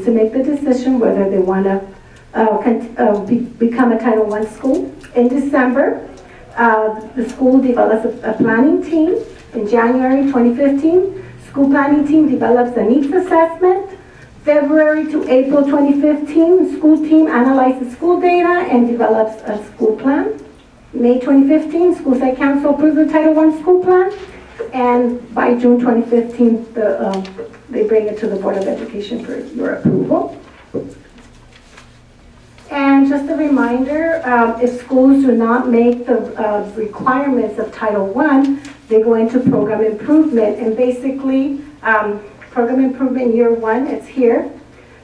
to make the decision whether they want to become a Title I school. In December, the school develops a planning team. In January 2015, school planning team develops a needs assessment. February to April 2015, school team analyzes school data and develops a school plan. May 2015, school site council approves the Title I school plan. And by June 2015, they bring it to the Board of Education for your approval. And just a reminder, if schools do not make the requirements of Title I, they go into program improvement. And basically, program improvement year one, it's here.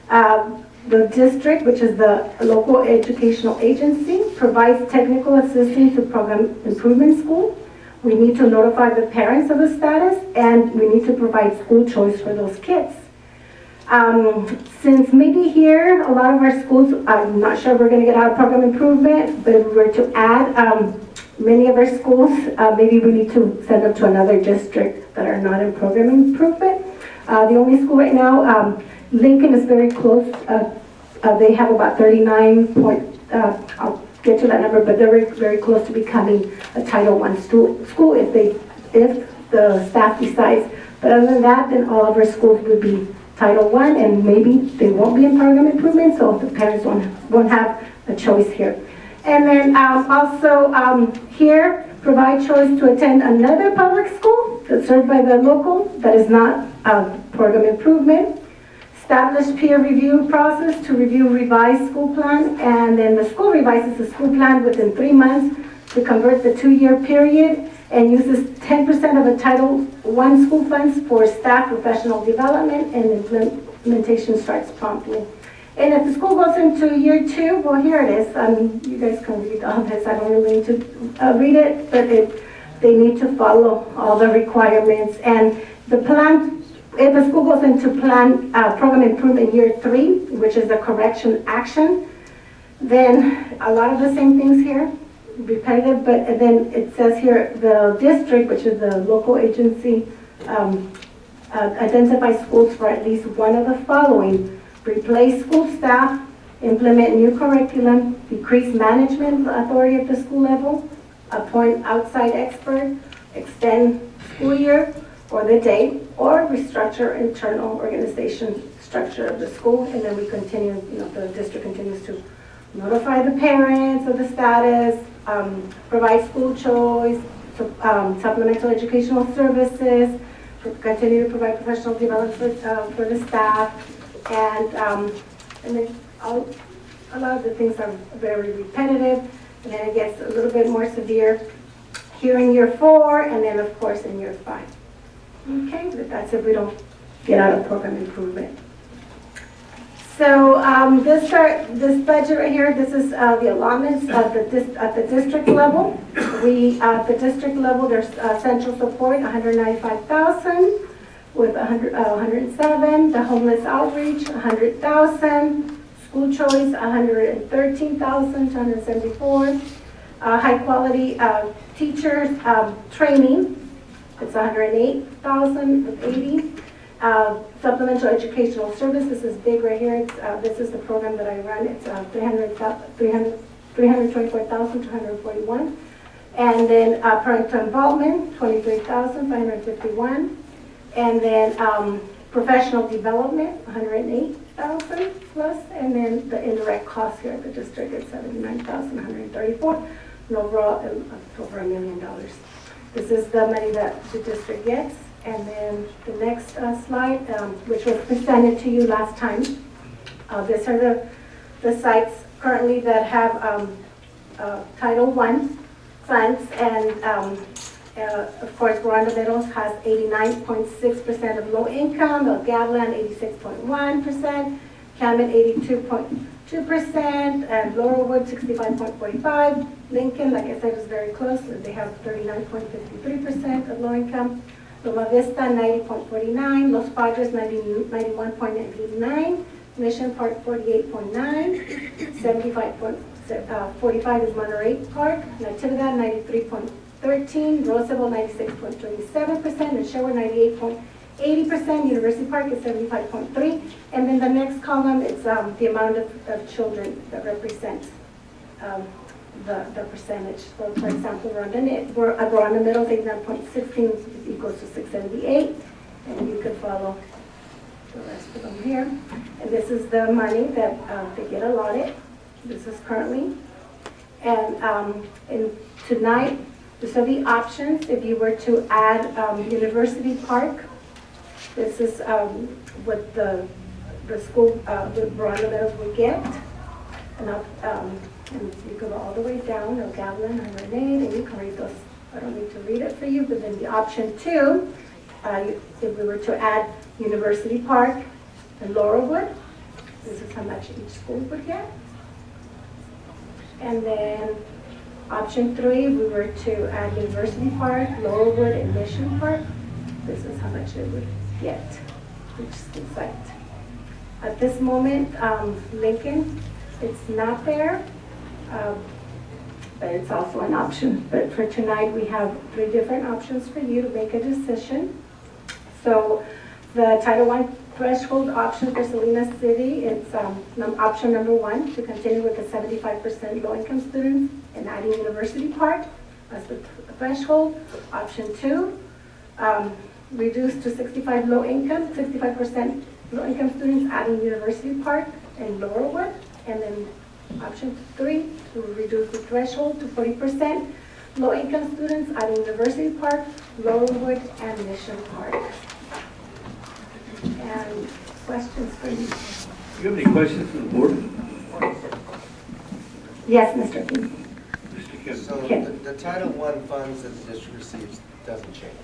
The district, which is the local educational agency, provides technical assistance to program improvement school. We need to notify the parents of the status, and we need to provide school choice for those kids. Since maybe here, a lot of our schools, I'm not sure if we're going to get out of program improvement, but if we were to add many of our schools, maybe we need to send them to another district that are not in program improvement. The only school right now, Lincoln is very close. They have about 39 I'll get to that number, but they're very, very close to becoming a Title I school if the staff decides. But other than that, then all of our schools would be Title I, and maybe they won't be in program improvement, so the parents won't have a choice here. And then also here, provide choice to attend another public school that's served by the local that is not program improvement. Establish peer review process to review revised school plan, and then the school revises the school plan within 3 months to convert the 2-year period, and uses 10% of the Title I school funds for staff professional development, and implementation starts promptly. And if the school goes into year 2, well, here it is. You guys can read all this. I don't really need to read it, but they need to follow all the requirements. And the plan, if the school goes into program improvement year 3, which is the correction action, then a lot of the same things here, repetitive, but then it says here the district, which is the local agency, identifies schools for at least one of the following: replace school staff, implement new curriculum, decrease management authority at the school level, appoint outside expert, extend school year or the day, or restructure internal organization structure of the school. And then we continue, the district continues to notify the parents of the status, provide school choice, supplemental educational services, continue to provide professional development for the staff, and then a lot of the things are very repetitive, and then it gets a little bit more severe here in year 4, and then of course in year 5. Okay, but that's if we don't get out of program improvement. So this budget right here, this is the allotments at the district level. At the district level, there's central support, $195,000 with 107. The homeless outreach, $100,000. School choice, $113,274. High quality teachers training, it's $108,000 with 80. Supplemental educational services is big right here. This is the program that I run. It's $324,241. And then parental involvement, $23,551. And then professional development, $108,000 plus. And then the indirect costs here at the district is $79,134. And overall, over $1 million. This is the money that the district gets. And then the next slide, which was presented to you last time. These are the sites currently that have Title I funds, and of course, Guaranda Meadows has 89.6% of low income, Gavilan 86.1%, Camet 82.2%, and Laurelwood 65.45%. Lincoln, like I said, is very close. They have 39.53% of low income. Loma Vista 90.49, Los Padres 91.89, Mission Park 48.9, 75.45 is Monterey Park, Natividad 93.13, Roseville 96.27%, and Sherwood 80%, University Park is 75.3, and then the next column is the amount of children that represents the percentage. So for example, we're on the middle, 89.16 equals to 678, and you can follow the rest of them here. And this is the money that they get allotted. This is currently. And tonight, these are the options. If you were to add University Park, this is what the school, the Verona Meadows would get. And you go all the way down, O'Gallon and Renee, and you can read those. I don't need to read it for you, but then the option 2, if we were to add University Park and Laurelwood, this is how much each school would get. And then option 3, if we were to add University Park, Laurelwood, and Mission Park, this is how much it would get each school site. At this moment, Lincoln, it's not there. But it's also an option. But for tonight, we have 3 different options for you to make a decision. So the Title I threshold option for Salinas City, it's option number 1, to continue with the 75% low-income students and adding University Park as the threshold. Option 2, reduce to 65% low-income students, adding University Park and Laurelwood. And then option 3, to reduce the threshold to 40% low-income students, adding University Park, Laurelwood, and Mission Park. And questions for you? Do you have any questions from the board? Yes, Mr. King. Mr. Kim? So Kim. the Title I funds that the district receives doesn't change?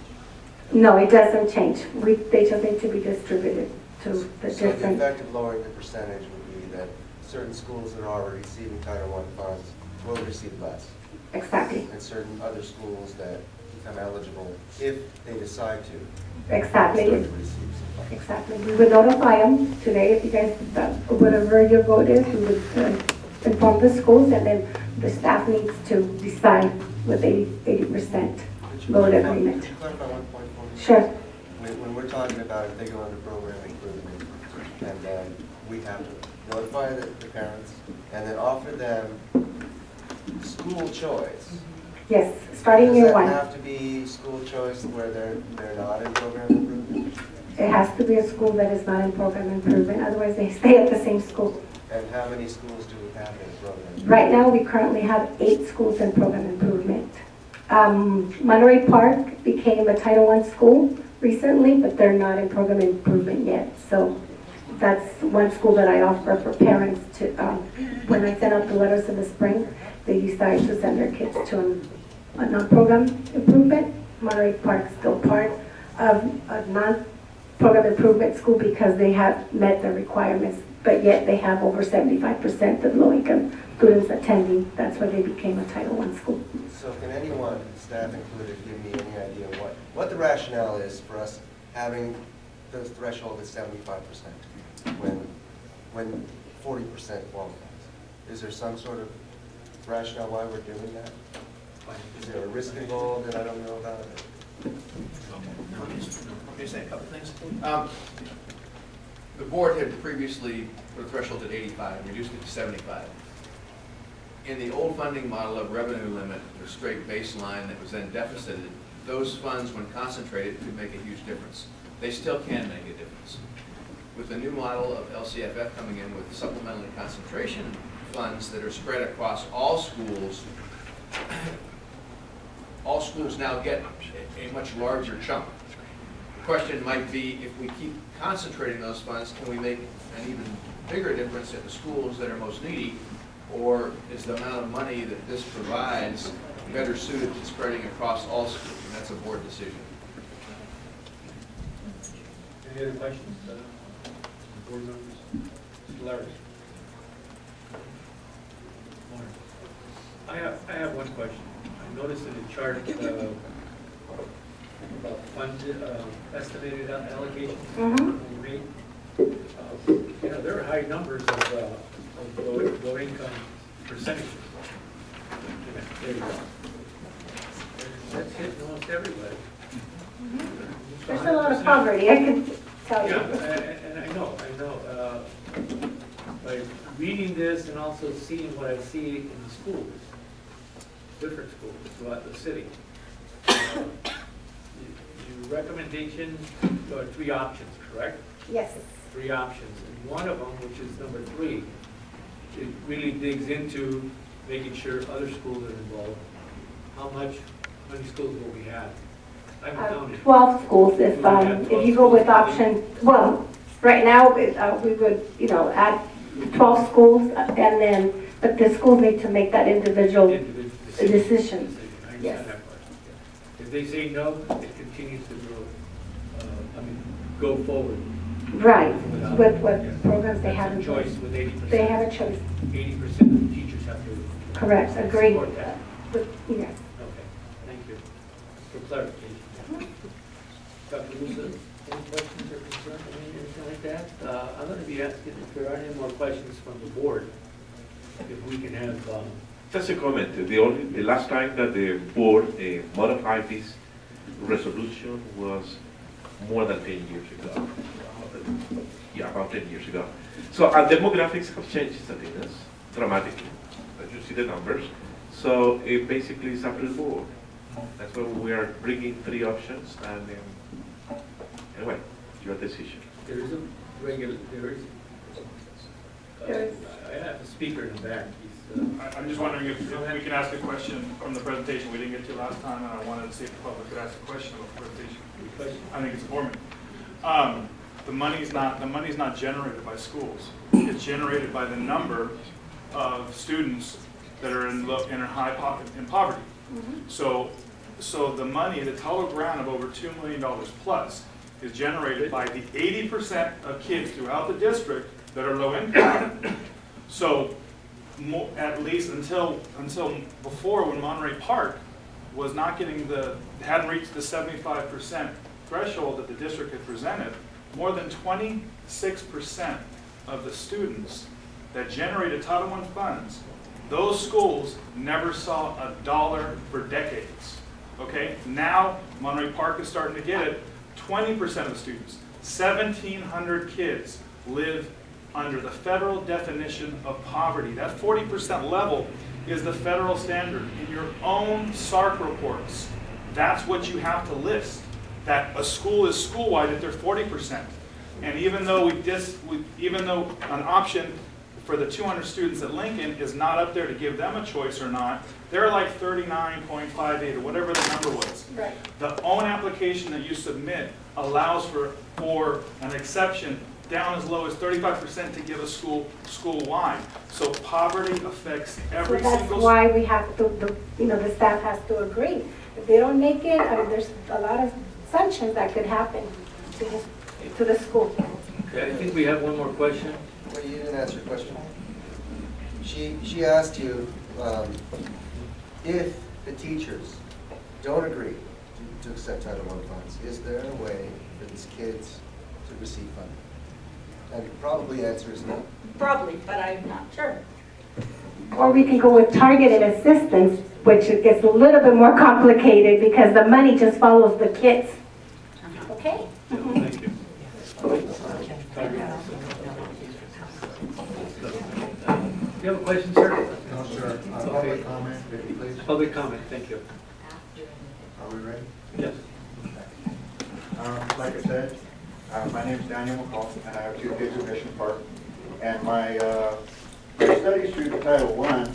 No, it doesn't change. They just need to be distributed to the So the different. effect of lowering the percentage would be that certain schools that are already receiving Title I funds will receive less, Exactly. and certain other schools that become eligible, if they decide to, Exactly. start to receive some funds. Exactly. We would notify them today if you guys, whatever your vote is, we would inform the schools, and then the staff needs to decide with 80% vote agreement. Could you clarify one point for me? Sure. When we're talking about if they go under program improvement, and then we have to notify the parents, and then offer them school choice. Yes, starting year Does 1. that have to be school choice where they're not in program improvement? It has to be a school that is not in program improvement, otherwise they stay at the same school. And how many schools do we have in program? Right now, we currently have 8 schools in program improvement. Monterey Park became a Title I school recently, but they're not in program improvement yet. So that's one school that I offer for parents to, when I send out the letters in the spring, they decide to send their kids to a non-program improvement. Monterey Park's still part of a non-program improvement school because they have met the requirements, but yet they have over 75% of low-income students attending. That's why they became a Title I school. So can anyone, staff included, give me any idea what the rationale is for us having the threshold at 75% when 40% qualifies? Is there some sort of rationale why we're doing that? Is there a risk involved that I don't know about? Let me say a couple things. The board had previously put a threshold at 85, reduced it to 75. In the old funding model of revenue limit, the straight baseline that was then deficited, those funds, when concentrated, could make a huge difference. They still can make a difference. With the new model of LCFF coming in with supplemental concentration funds that are spread across all schools now get a much larger chunk. The question might be, if we keep concentrating those funds, can we make an even bigger difference at the schools that are most needy? Or is the amount of money that this provides better suited to spreading across all schools? And that's a board decision. Any other questions? Board members? Mr. Larry? I have one question. I noticed in the chart about fund estimated allocation rate. There are high numbers of low income percentages. There you go. That's hitting almost everybody. There's a lot of poverty, I can tell Yeah, you. and I know. By reading this and also seeing what I see in the schools, different schools throughout the city. Your recommendation, there are 3 options, correct? Yes. 3 options, and one of them, which is number 3, it really digs into making sure other schools are involved. How many schools will we have? I haven't counted. 12 schools if you go with option, well, right now, we would, add 12 schools and then, but the schools need to make that individual decision. I understand Yes. that part. If they say no, it continues to grow, go forward. Right, without- with what yeah. programs they have in That's a choice place. with 80%. They have a choice, 80% of the teachers have to. correct, agree. Support that. Yes. Okay, thank you for clarification. Dr. Musa, any questions or concerns, anything like that? I'm going to be asking if there are any more questions from the board, if we can have, Just a comment. The last time that the board modified this resolution was more than 10 years ago. Yeah, about 10 years ago. So our demographics have changed in Salinas dramatically. As you see the numbers. So it basically is up to the board. That's why we are bringing 3 options. And anyway, your decision. there is a regular, there is. I have a speaker in the back. I'm just wondering if we can ask a question from the presentation we didn't get to last time, and I wanted to see if the public could ask a question about the presentation. I think it's important. The money's not generated by schools. It's generated by the number of students that are in poverty. So the money, the total grant of over $2 million plus, is generated by the 80% of kids throughout the district that are low income. So at least until before, when Monterey Park was not getting hadn't reached the 75% threshold that the district had presented, more than 26% of the students that generated Title I funds, those schools never saw a dollar for decades. Okay, now Monterey Park is starting to get it. 20% of the students, 1,700 kids, live under the federal definition of poverty. That 40% level is the federal standard. In your own SARC reports, that's what you have to list, that a school is school-wide if they're 40%. And even though even though an option for the 200 students at Lincoln is not up there to give them a choice or not, they're like 39.58 or whatever the number was. Right. The own application that you submit allows for an exception down as low as 35% to give a school-wide. So poverty affects every So single. that's why we have to, the staff has to agree. If they don't make it, there's a lot of sanctions that could happen to the school. Okay, I think we have one more question. Well, you didn't answer your question. She asked you if the teachers don't agree to accept Title I funds, is there a way for these kids to receive funding? And the probably answer is no. Probably, but I'm not sure. Or we can go with targeted assistance, which it gets a little bit more complicated because the money just follows the kids. Okay? Thank you. You have a question, sir? No, sir. Okay. Public comment, please. Public comment, thank you. Are we ready? Yes. Like I said, my name is Daniel McCall, and I have 2 kids at Mission Park. And my studies through the Title I,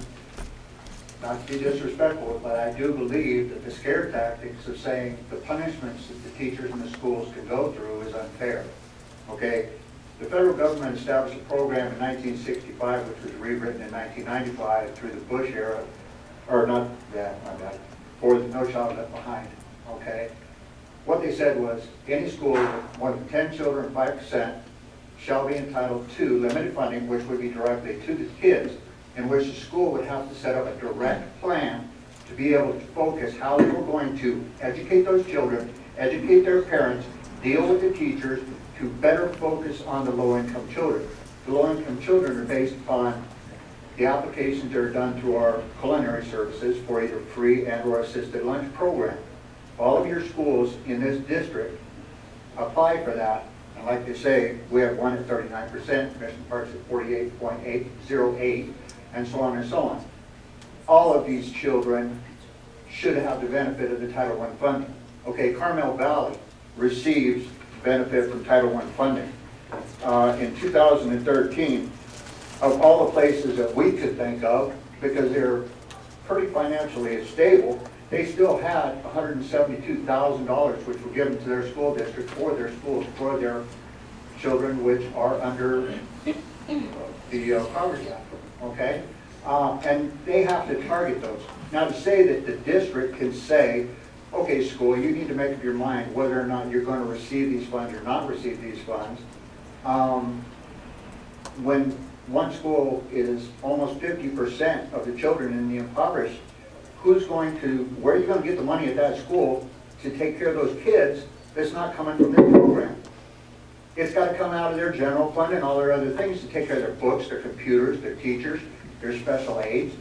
not to be disrespectful, but I do believe that the scare tactics of saying the punishments that the teachers in the schools can go through is unfair. Okay? The federal government established a program in 1965, which was rewritten in 1995 through the Bush era, or not that, my bad, for the No Child Left Behind. Okay? What they said was, any school with more than 10 children, 5%, shall be entitled to limited funding, which would be directly to the kids, in which the school would have to set up a direct plan to be able to focus how they were going to educate those children, educate their parents, deal with the teachers, to better focus on the low-income children. The low-income children are based upon the applications that are done through our culinary services for either free and or assisted lunch program. all of your schools in this district apply for that. And like they say, we have one at 39%, Mission Park's at 48.808, and so on and so on. All of these children should have the benefit of the Title I funding. Okay, Carmel Valley receives benefit from Title I funding. In 2013, of all the places that we could think of, because they're pretty financially stable, they still had $172,000 which were given to their school district for their schools, for their children which are under the poverty level, okay? And they have to target those. Now, to say that the district can say, okay, school, you need to make up your mind whether or not you're going to receive these funds or not receive these funds. When one school is almost 50% of the children in the impoverished, where are you going to get the money at that school to take care of those kids that's not coming from their program? It's got to come out of their general fund and all their other things to take care of their books, their computers, their teachers, their special aids.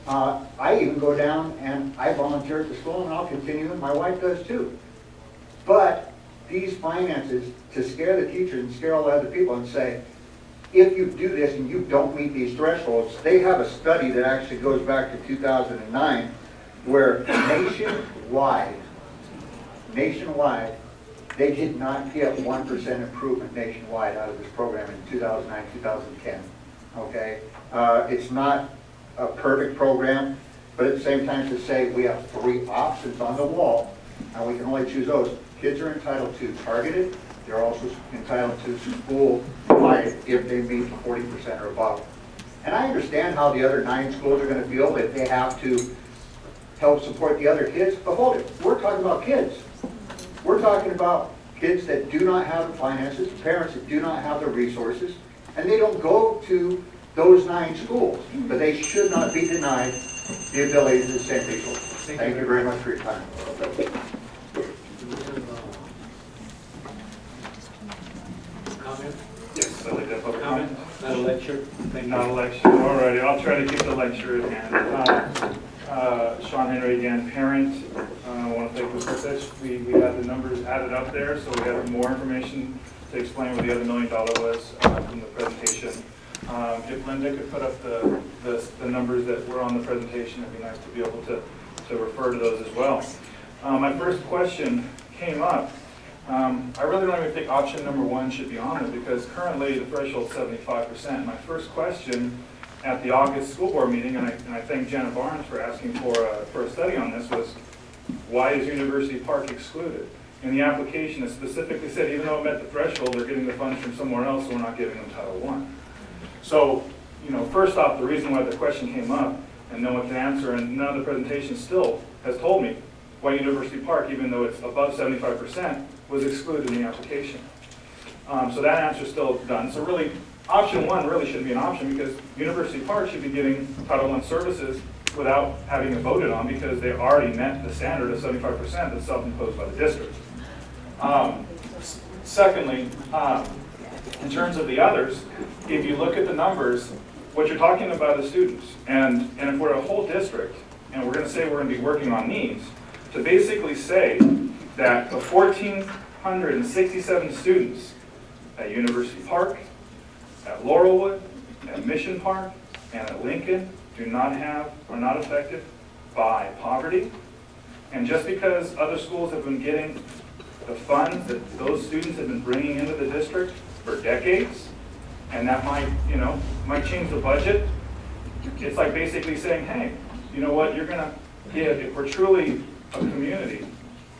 I even go down and I volunteer at the school, and I'll continue, and my wife does too. But these finances, to scare the teachers and scare all the other people and say, if you do this and you don't meet these thresholds, they have a study that actually goes back to 2009 where nationwide, they did not get 1% improvement nationwide out of this program in 2009, 2010. Okay? It's not a perfect program, but at the same time to say we have 3 options on the wall, and we can only choose those. Kids are entitled to targeted. They're also entitled to school-wide if they meet 40% or above. And I understand how the other 9 schools are going to feel that they have to help support the other kids, but hold it, we're talking about kids. We're talking about kids that do not have the finances, parents that do not have the resources, and they don't go to those 9 schools, but they should not be denied the ability to send people. Thank you very much for your time. Comment? Yes, I'd like that public Comment? comment. Not a lecture? Thank you. Not a lecture, all righty, I'll try to keep the lecture at hand. Sean Henry again, parent. I want to thank Ms. Persich. We had the numbers added up there, so we have more information to explain what the other $1 million was from the presentation. If Linda could put up the numbers that were on the presentation, it'd be nice to be able to refer to those as well. My first question came up. I really don't even think option number 1 should be on it because currently the threshold is 75%. My first question at the August school board meeting, and I thank Janet Barnes for asking for a study on this, was why is University Park excluded? In the application, it specifically said even though it met the threshold, they're getting the funds from somewhere else, so we're not giving them Title I. So, first off, the reason why the question came up, and no one can answer, and none of the presentation still has told me why University Park, even though it's above 75%, was excluded in the application. So that answer is still done. So really, option 1 really shouldn't be an option because University Park should be getting Title I services without having it voted on because they already met the standard of 75% that's self-imposed by the district. Secondly, in terms of the others, if you look at the numbers, what you're talking about is students. And if we're a whole district, and we're going to say we're going to be working on needs, to basically say that the 1,467 students at University Park, at Laurelwood, at Mission Park, and at Lincoln are not affected by poverty. And just because other schools have been getting the funds that those students have been bringing into the district for decades, and that might change the budget, it's like basically saying, hey, you know what, you're gonna give, if we're truly a community,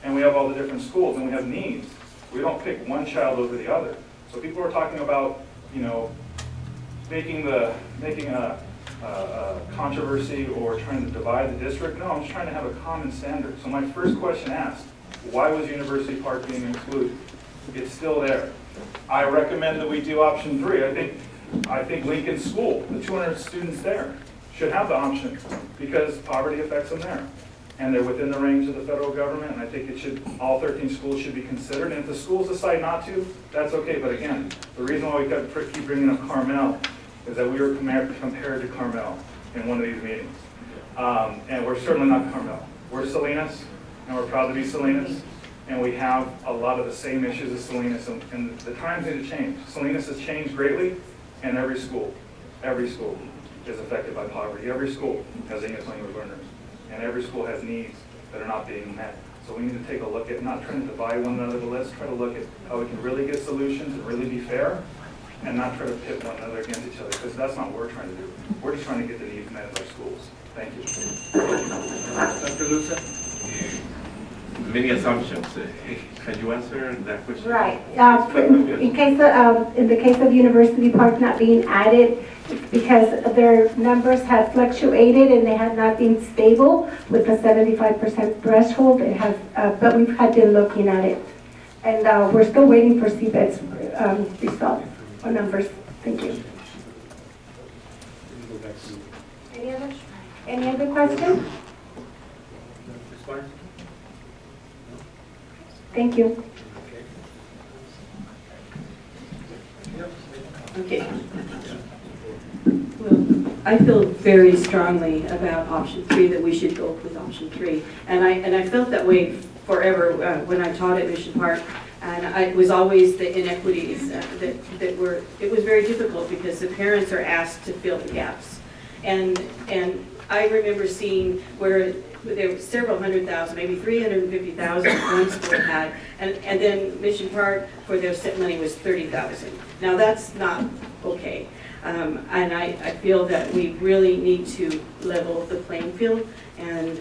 and we have all the different schools, and we have needs, we don't pick one child over the other. So people are talking about, making a controversy or trying to divide the district. No, I'm just trying to have a common standard. So my first question asked, why was University Park being included? It's still there. I recommend that we do option 3. I think Lincoln School, the 200 students there, should have the option because poverty affects them there. And they're within the range of the federal government, and I think all 13 schools should be considered. And if the schools decide not to, that's okay. But again, the reason why we keep bringing up Carmel is that we were compared to Carmel in one of these meetings. And we're certainly not Carmel. We're Salinas, and we're proud to be Salinas, and we have a lot of the same issues as Salinas, and the times need to change. Salinas has changed greatly, and every school is affected by poverty. Every school has English language learners, and every school has needs that are not being met. So we need to take a look at not trying to divide one another, but let's try to look at how we can really get solutions and really be fair, and not try to pit one another against each other, because that's not what we're trying to do. We're just trying to get the needs met in our schools. Thank you. Dr. Lusa? Many assumptions. Can you answer that question? Right. In the case of University Park not being added, it's because their numbers have fluctuated and they have not been stable with the 75% threshold. It has, but we've had been looking at it, and we're still waiting for CBED's results or numbers. Thank you. Any other questions? Thank you. Okay. Well, I feel very strongly about option 3, that we should go with option 3. And I felt that way forever when I taught at Mission Park. And it was always the inequities that were, it was very difficult because the parents are asked to fill the gaps. And I remember seeing where there were several hundred thousand, maybe 350,000 one school had, and then Mission Park for their set money was 30,000. Now that's not okay. And I feel that we really need to level the playing field, and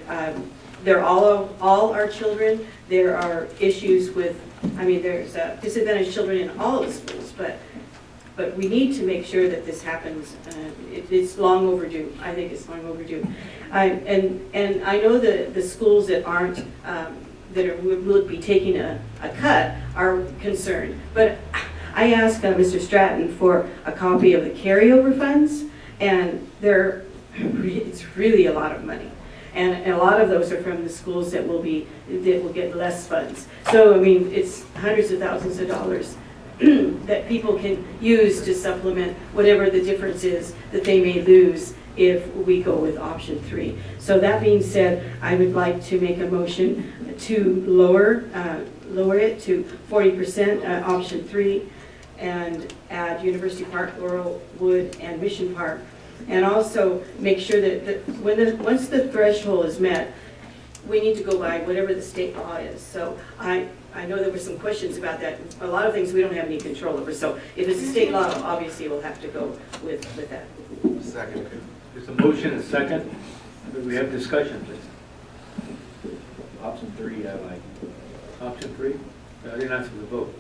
they're all our children. There are issues with, I mean, there's disadvantaged children in all of the schools, but we need to make sure that this happens. It's long overdue. I think it's long overdue. And I know the schools that aren't, will be taking a cut are concerned. But I asked Mr. Stratton for a copy of the carryover funds, and it's really a lot of money. And a lot of those are from the schools that will get less funds. So, I mean, it's hundreds of thousands of dollars that people can use to supplement whatever the difference is that they may lose if we go with option 3. So that being said, I would like to make a motion to lower it to 40%, option 3, and add University Park, Laurelwood, and Mission Park. And also make sure that once the threshold is met, we need to go by whatever the state law is. So I know there were some questions about that. A lot of things we don't have any control over. So if it's a state law, obviously we'll have to go with that. Second. There's a motion and a second. Do we have discussion, please? Option 3, I like. Option 3? I didn't answer the vote.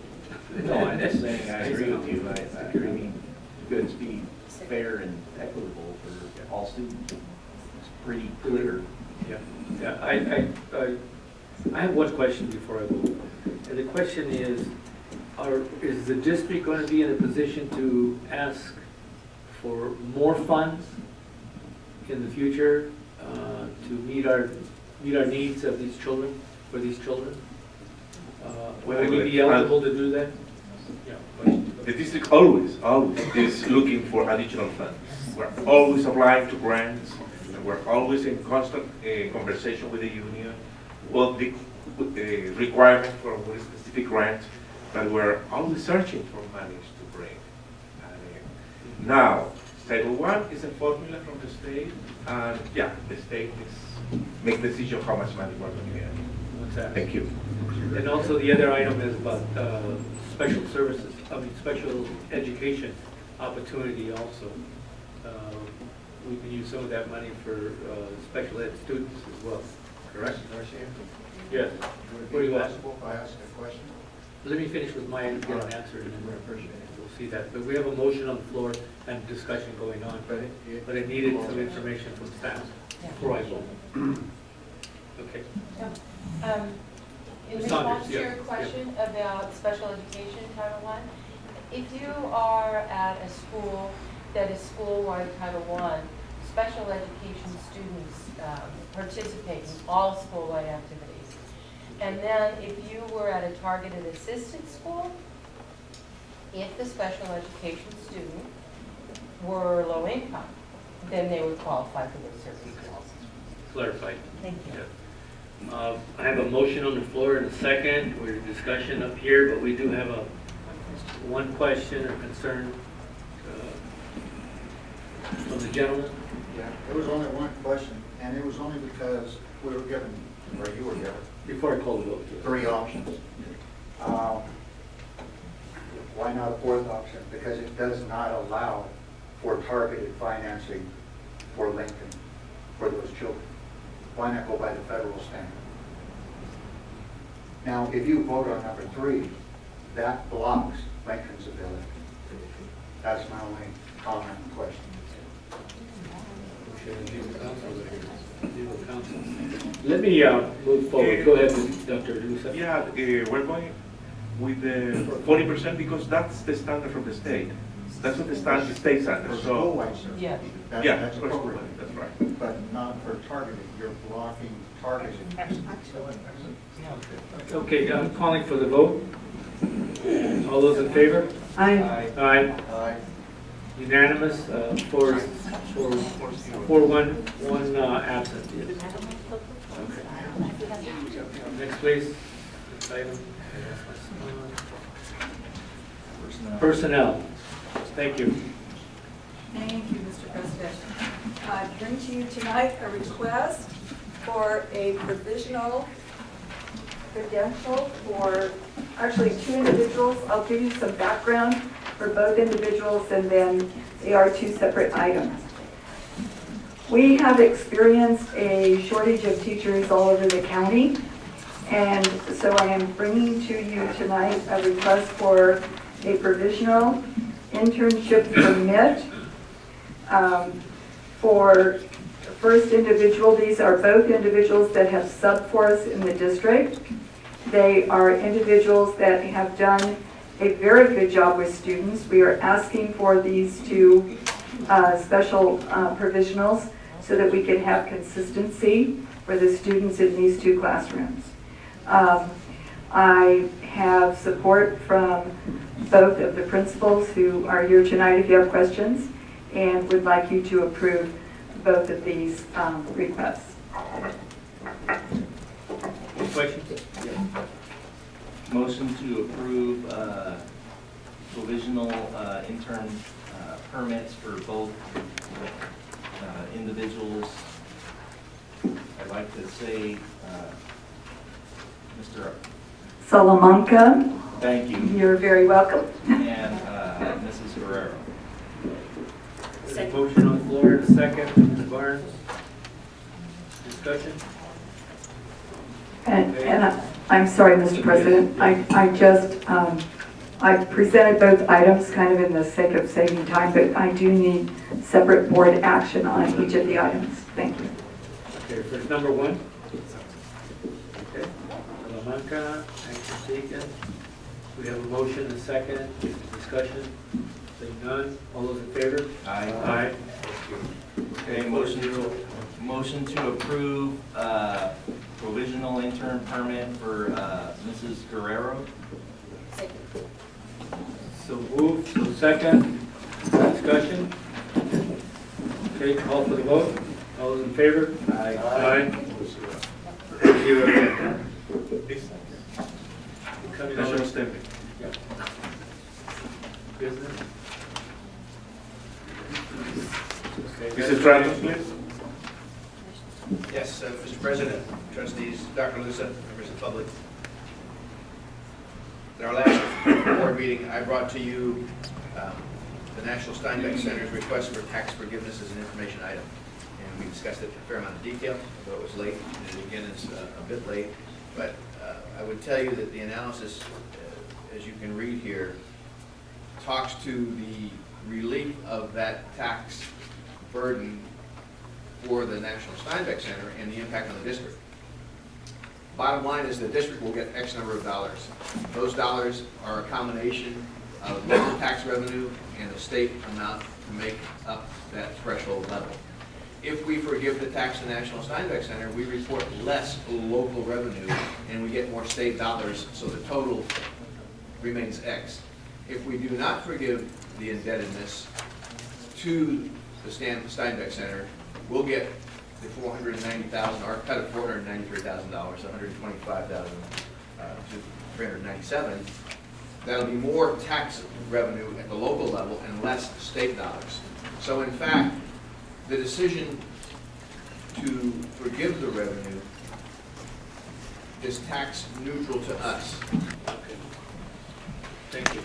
No, I'm just saying I agree with you. I mean, good speed, fair and equitable for all students. It's pretty clear. Yeah. I have one question before I vote. And the question is the district going to be in a position to ask for more funds in the future to meet our needs of these children, for these children? Will we be eligible to do that? Yeah. The district always is looking for additional funds. We're always applying to grants, and we're always in constant conversation with the union. Well, the requirement for a very specific grant, but we're always searching for money to bring. Now, Title I is a formula from the state, and yeah, the state make the decision how much money we're going to get. Thank you. And also the other item is about special services, special education opportunity also. We can use some of that money for special ed students as well, correct? Yes. What do you ask? If I ask a question? Let me finish with my answer and then we'll see that. But we have a motion on the floor and discussion going on, but I needed some information from staff before I vote. Okay. In Ms. response Saunders, to your yeah, question about special education Title I, if you are at a school that is school-wide Title I, special education students participate in all school-wide activities. And then if you were at a targeted assisted school, if the special education student were low income, then they would qualify for those services also. Clarified. Thank you. Yeah. I have a motion on the floor and a second. We're in discussion up here, but we do have one question or concern from the gentleman. Yeah, there was only one question, and it was only because we were given, or you were given, Before I call the vote. 3 options. Why not a 4th option? Because it does not allow for targeted financing for Lincoln, for those children. Why not go by the federal standard? Now, if you vote on number 3, that blocks Lincoln's ability. That's my only comment and question. Let me move forward. Go ahead, Dr. Lusa. Yeah, we're going with the 40% because that's the standard from the state. That's what the state standard. For So, school-wide service, Yeah. yeah, that's of course, appropriate. that's right. But not for targeting. You're blocking targeting. Okay, I'm calling for the vote. All those in favor? Aye. Aye. Aye. Unanimous, 4-1 absent. Yes. Next, please. Next item. Personnel. Thank you. Thank you, Mr. President. I bring to you tonight a request for a provisional credential for actually 2 individuals. I'll give you some background for both individuals, and then they are 2 separate items. We have experienced a shortage of teachers all over the county, and so I am bringing to you tonight a request for a provisional internship permit for first individual. These are both individuals that have subbed for us in the district. They are individuals that have done a very good job with students. We are asking for these 2 special provisionals so that we can have consistency for the students in these 2 classrooms. I have support from both of the principals who are here tonight if you have questions, and would like you to approve both of these requests. Any questions? Motion to approve provisional intern permits for both individuals. I'd like to say, Mr. Salamanca, Thank you, you're very welcome. and Mrs. Guerrero. There's a motion on the floor and a second. Mr. Barnes. Discussion? And I'm sorry, Mr. President, I just, I presented both items kind of in the sake of saving time, but I do need separate board action on each of the items. Thank you. Okay, first number 1. Okay. Salamanca, action taken. We have a motion and a second. Discussion? Seeing none. All those in favor? Aye. Aye. Okay, motion to approve provisional intern permit for Mrs. Guerrero. So moved. So second. Discussion? Okay, call for the vote. All those in favor? Aye. Aye. Thank you. Coming on. National Standing. Business. Okay, Mr. Travis, please. Yes, Mr. President, trustees, Dr. Lusa, members of the public. In our last board meeting, I brought to you the National Steinbeck Center's request for tax forgiveness as an information item. And we discussed it in a fair amount of detail, although it was late, and again, it's a bit late. But I would tell you that the analysis, as you can read here, talks to the relief of that tax burden for the National Steinbeck Center and the impact on the district. Bottom line is the district will get X number of dollars. Those dollars are a combination of local tax revenue and the state amount to make up that threshold level. If we forgive the tax to National Steinbeck Center, we report less local revenue and we get more state dollars, so the total remains X. If we do not forgive the indebtedness to the Steinbeck Center, we'll get the $490,000, our cut of $493,000, $125,000 to $397,000, that'll be more tax revenue at the local level and less state dollars. So in fact, the decision to forgive the revenue is tax neutral to us. Okay. Thank you.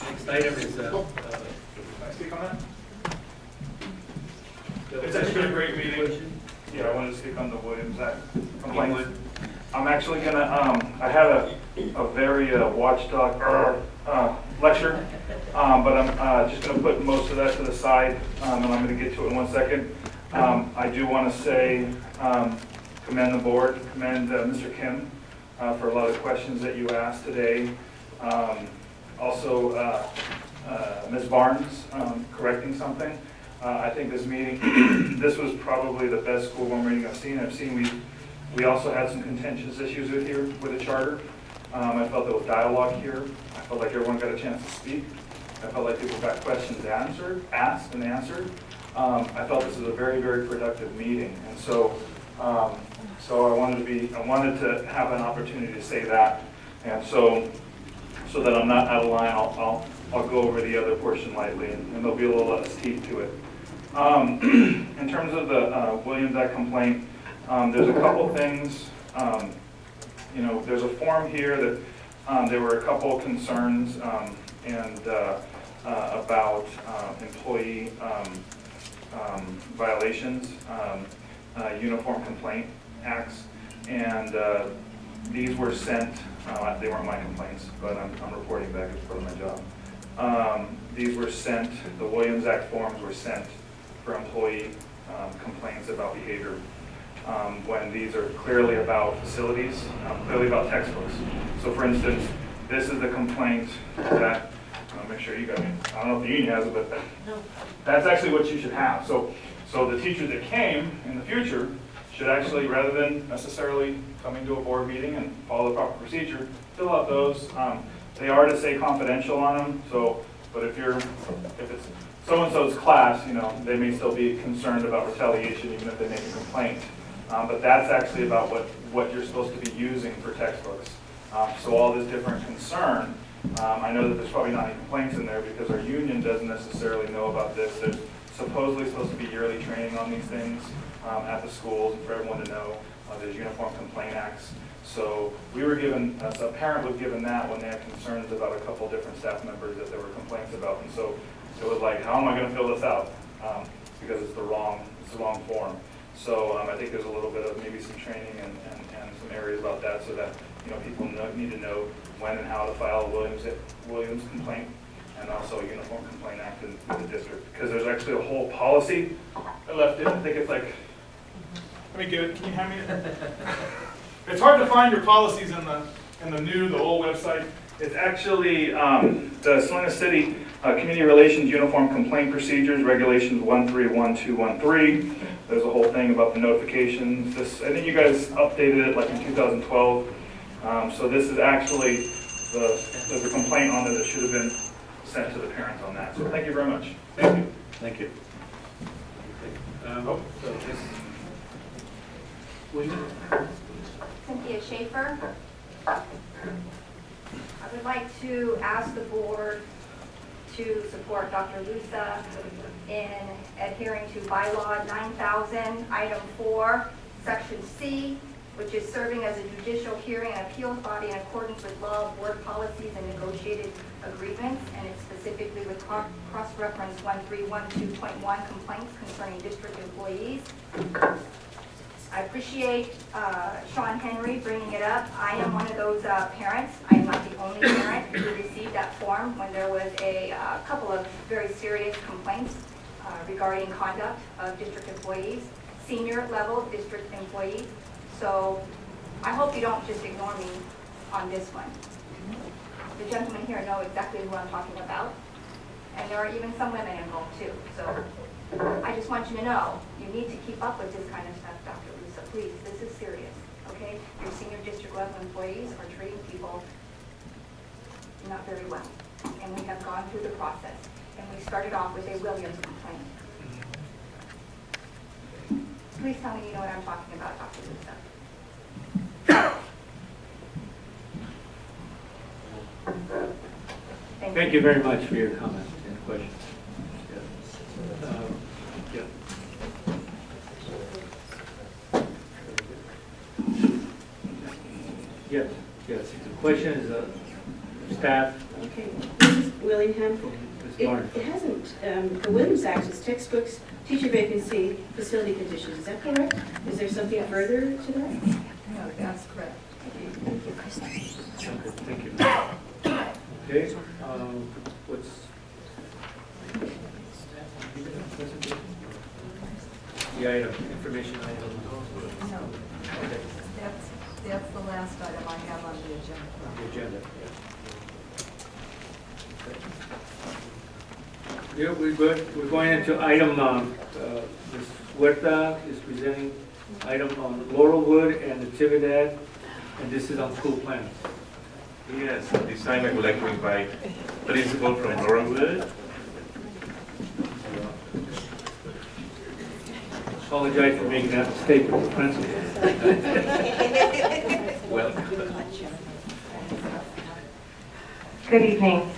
Next item is, Can I speak on that? It's actually been a great meeting. Yeah, I wanted to speak on the Williams Act complaint. I'm actually gonna, I had a very watchdog lecture, but I'm just gonna put most of that to the side, and I'm gonna get to it in 1 second. I do want to say, commend the board, commend Mr. Kim for a lot of questions that you asked today. Also, Ms. Barnes correcting something. I think this meeting, this was probably the best school board meeting I've seen. We also had some contentious issues with the charter. I felt there was dialogue here. I felt like everyone got a chance to speak. I felt like people got questions asked and answered. I felt this was a very, very productive meeting, and so I wanted to have an opportunity to say that, and so that I'm not out of line, I'll go over the other portion lightly, and there'll be a little less teeth to it. In terms of the Williams Act complaint, there's a couple things. You know, there's a form here that there were a couple concerns about employee violations, uniform complaint acts, and these were sent. They weren't my complaints, but I'm reporting back as part of my job. These were sent. The Williams Act forms were sent for employee complaints about behavior. When these are clearly about facilities, clearly about textbooks. So for instance, this is the complaint that, I'll make sure you got it. I don't know if the union has it, but that's actually what you should have. So the teachers that came in the future should actually, rather than necessarily coming to a board meeting and follow the proper procedure, fill out those. They are to say confidential on them, but if it's so-and-so's class, you know, they may still be concerned about retaliation even if they make a complaint. But that's actually about what you're supposed to be using for textbooks. So all this different concern, I know that there's probably not any complaints in there because our union doesn't necessarily know about this. There's supposedly supposed to be yearly training on these things at the schools and for everyone to know. There's uniform complaint acts. So we were given, a parent was given that when they had concerns about a couple different staff members that there were complaints about. And so it was like, how am I going to fill this out? Because it's the wrong form. So I think there's a little bit of maybe some training and some areas about that so that, you know, people need to know when and how to file a Williams complaint and also a uniform complaint act in the district. Because there's actually a whole policy I left in. I think it's like, Let me get it. Can you hand me it? It's hard to find your policies in the old website. It's actually the Salinas City Community Relations Uniform Complaint Procedures, Regulations 131213. There's a whole thing about the notifications. I think you guys updated it like in 2012. So this is actually, there's a complaint on there that should have been sent to the parents on that. So thank you very much. Thank you. Thank you. So this, William? Cynthia Schaefer. I would like to ask the board to support Dr. Lusa in adhering to bylaw 9000, item 4, section C, which is serving as a judicial hearing and appeals body in accordance with law, board policies, and negotiated agreements, and it's specifically with cross-reference 1312.1 complaints concerning district employees. I appreciate Sean Henry bringing it up. I am one of those parents. I am not the only parent who received that form when there was a couple of very serious complaints regarding conduct of district employees, senior level district employees. So I hope you don't just ignore me on this one. The gentlemen here know exactly who I'm talking about, and there are even some women involved too. So I just want you to know, you need to keep up with this kind of stuff, Dr. Lusa. Please, this is serious, okay? Your senior district level employees are treating people not very well. And we have gone through the process. And we started off with a Williams complaint. please tell me you know what I'm talking about, Dr. Lusa. Thank you very much for your comments and questions. Yeah. Yes, yes, the question is, staff. Okay, Mrs. Willingham, Ms. it Barnes. hasn't, the Williams Act is textbooks, teacher vacancy, facility conditions, is that correct? Is there something further to that? No, that's correct. Okay, thank you, Krista. Okay, thank you. Okay, what's? The item, information item. No, Okay, that's the last item I have on the agenda. the agenda. Yeah, we're good. We're going into item, Ms. Huerta is presenting item on Laurelwood and Natividad, and this is on school plans. Yes, at this time I would like to invite principal from Laurelwood. Apologize for making that mistake with the principal. Welcome. Good evening,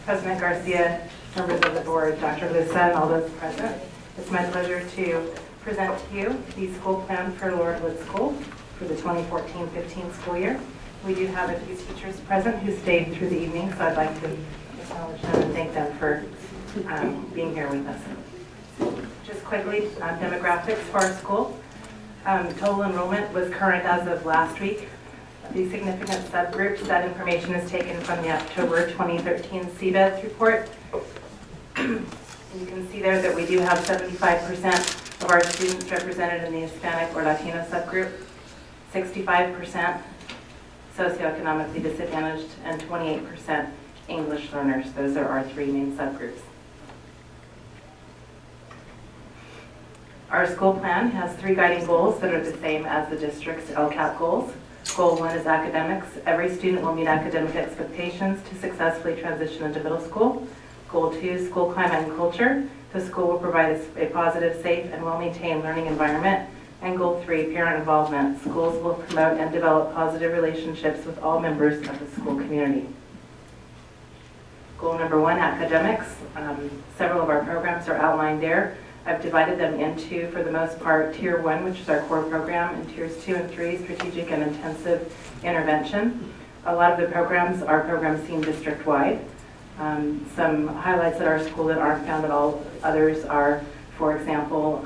President Garcia, members of the board, Dr. Lusa, and all those present. It's my pleasure to present to you the school plan for Laurelwood School for the 2014-15 school year. We do have a few teachers present who stayed through the evening, so I'd like to acknowledge them and thank them for being here with us. Just quickly, demographics for our school. Total enrollment was current as of last week. The significant subgroups, that information is taken from the October 2013 SCESD report. You can see there that we do have 75% of our students represented in the Hispanic or Latino subgroup, 65% socioeconomically disadvantaged, and 28% English learners. Those are our three main subgroups. Our school plan has three guiding goals that are the same as the district's LCAP goals. Goal 1 is academics. Every student will meet academic expectations to successfully transition into middle school. Goal 2, school climate and culture. The school will provide a positive, safe, and well-maintained learning environment. And Goal 3, parent involvement. Schools will promote and develop positive relationships with all members of the school community. Goal number 1, academics. Several of our programs are outlined there. I've divided them into, for the most part, Tier 1, which is our core program, and Tiers 2 and 3, strategic and intensive intervention. A lot of the programs are programs seen district-wide. Some highlights at our school that aren't found at all others are, for example,